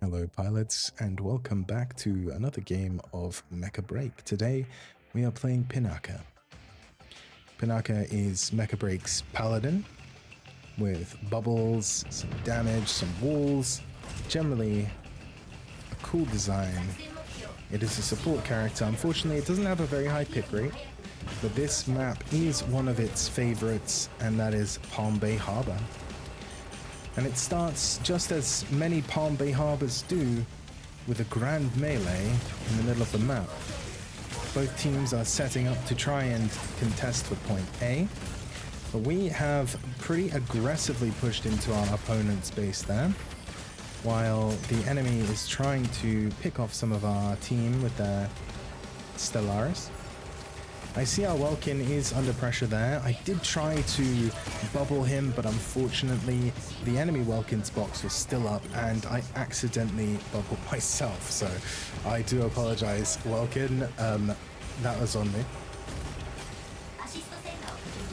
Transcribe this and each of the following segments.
Hello pilots, and welcome back to another game of Mecha Break. Today we are playing Pinaka. Pinaka is Mecha Break's Paladin with bubbles, some damage, some walls, generally a cool design. It is a support character. Unfortunately it doesn't have a very high pick rate, but this map is one of its favorites, and that is Palm Bay Harbor. And it starts just as many Palm Bay Harbors do, with a grand melee in the middle of the map. Both teams are setting up to try and contest for point A, but we have pretty aggressively pushed into our opponent's base there, while the enemy is trying to pick off some of our team with their Stellaris. I see our Welkin is under pressure there. I did try to bubble him, but unfortunately the enemy Welkin's box was still up and I accidentally bubbled myself. So I do apologize, Welkin. That was on me.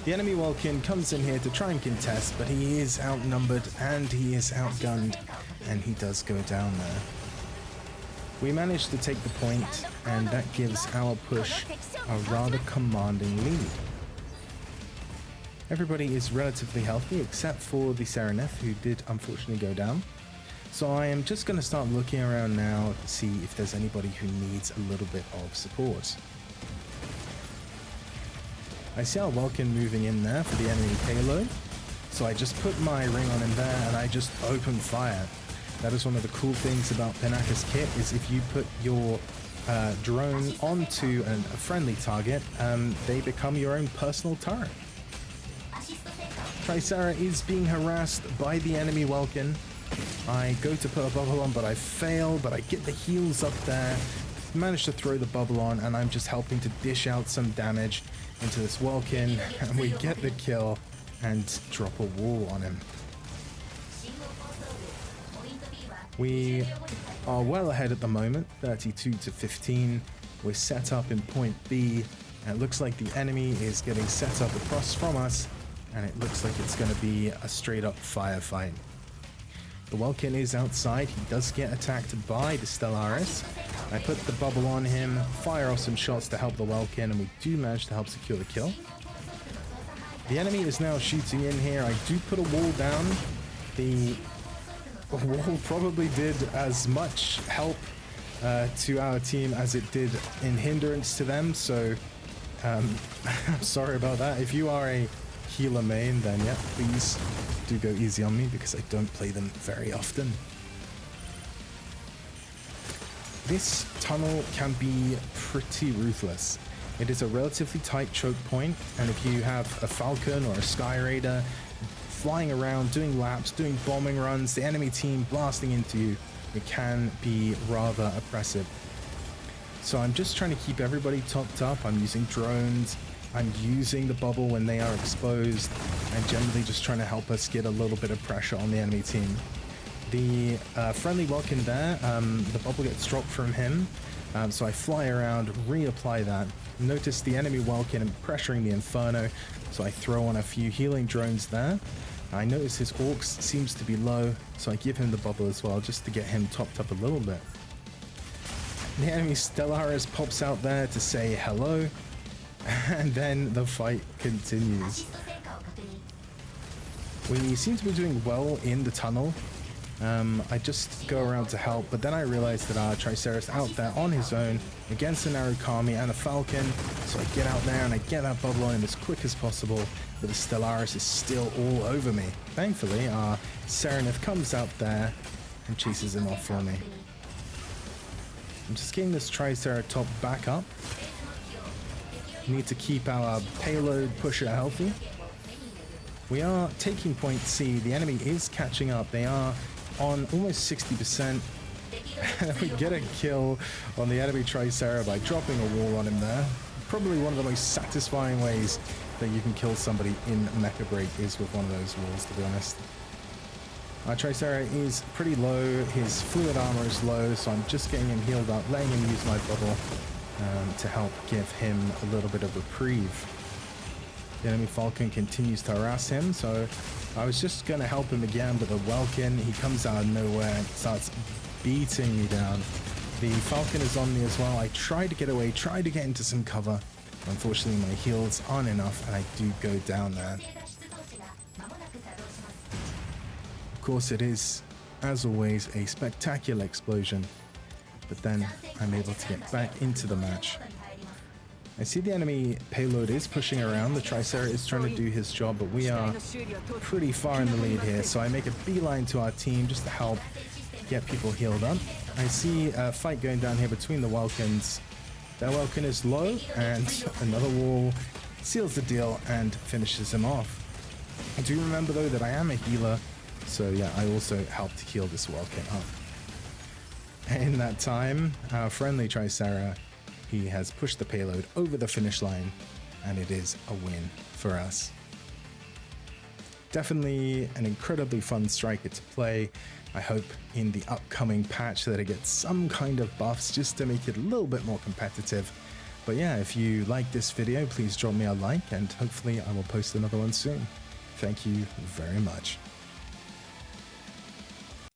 The enemy Welkin comes in here to try and contest, but he is outnumbered and he is outgunned, and he does go down there. We managed to take the point, and that gives our push a rather commanding lead. Everybody is relatively healthy except for the Serenith, who did unfortunately go down. So I am just going to start looking around now to see if there's anybody who needs a little bit of support. I see our Welkin moving in there for the enemy payload, so I just put my ring on him there and I just open fire. That is one of the cool things about Pinaka's kit, is if you put your drone onto a friendly target, they become your own personal turret. Tricera is being harassed by the enemy Welkin. I go to put a bubble on, but I fail, but I get the heals up there, manage to throw the bubble on, and I'm just helping to dish out some damage into this Welkin, and we get the kill and drop a wall on him. We are well ahead at the moment, 32 to 15. We're set up in point B, and it looks like the enemy is getting set up across from us, and it looks like it's going to be a straight up firefight. The Welkin is outside. He does get attacked by the Stellaris. I put the bubble on him, fire off some shots to help the Welkin, and we do manage to help secure the kill. The enemy is now shooting in here. I do put a wall down. The wall probably did as much help to our team as it did in hindrance to them, so I'm sorry about that. If you are a healer main, then yeah, please do go easy on me, because I don't play them very often. This tunnel can be pretty ruthless. It is a relatively tight choke point, and if you have a Falcon or a Sky Raider flying around, doing laps, doing bombing runs, the enemy team blasting into you, it can be rather oppressive. So I'm just trying to keep everybody topped up. I'm using drones, I'm using the bubble when they are exposed, and generally just trying to help us get a little bit of pressure on the enemy team. The friendly Welkin there, the bubble gets dropped from him, so I fly around, reapply that. Notice the enemy Welkin and pressuring the Inferno, so I throw on a few healing drones there. I notice his Orcs seems to be low, so I give him the bubble as well, just to get him topped up a little bit. The enemy Stellaris pops out there to say hello, and then the fight continues. We seem to be doing well in the tunnel. I just go around to help, but then I realize that our Tricera is out there on his own against an Arukami and a Falcon, so I get out there and I get that bubble on him as quick as possible, but the Stellaris is still all over me. Thankfully, our Serenith comes out there and chases him off for me. I'm just getting this Tricera top back up. We need to keep our payload pusher healthy. We are taking point C. The enemy is catching up. They are on almost 60%. We get a kill on the enemy Tricera by dropping a wall on him there. Probably one of the most satisfying ways that you can kill somebody in Mecha Break is with one of those walls, to be honest. Our Tricera is pretty low. His fluid armor is low, so I'm just getting him healed up, letting him use my bubble to help give him a little bit of reprieve. The enemy Falcon continues to harass him, so I was just going to help him again, but the Welkin, he comes out of nowhere and starts beating me down. The Falcon is on me as well. I tried to get away, tried to get into some cover. Unfortunately, my heals aren't enough, and I do go down there. Of course, it is, as always, a spectacular explosion, but then I'm able to get back into the match. I see the enemy payload is pushing around. The Tricera is trying to do his job, but we are pretty far in the lead here, so I make a beeline to our team just to help get people healed up. I see a fight going down here between the Welkins. Their Welkin is low, and another wall seals the deal and finishes him off. I do remember, though, that I am a healer, so yeah, I also helped heal this Welkin up. In that time, our friendly Tricera, he has pushed the payload over the finish line, and it is a win for us. Definitely an incredibly fun striker to play. I hope in the upcoming patch that it gets some kind of buffs just to make it a little bit more competitive. But yeah, if you like this video, please drop me a like, and hopefully I will post another one soon. Thank you very much.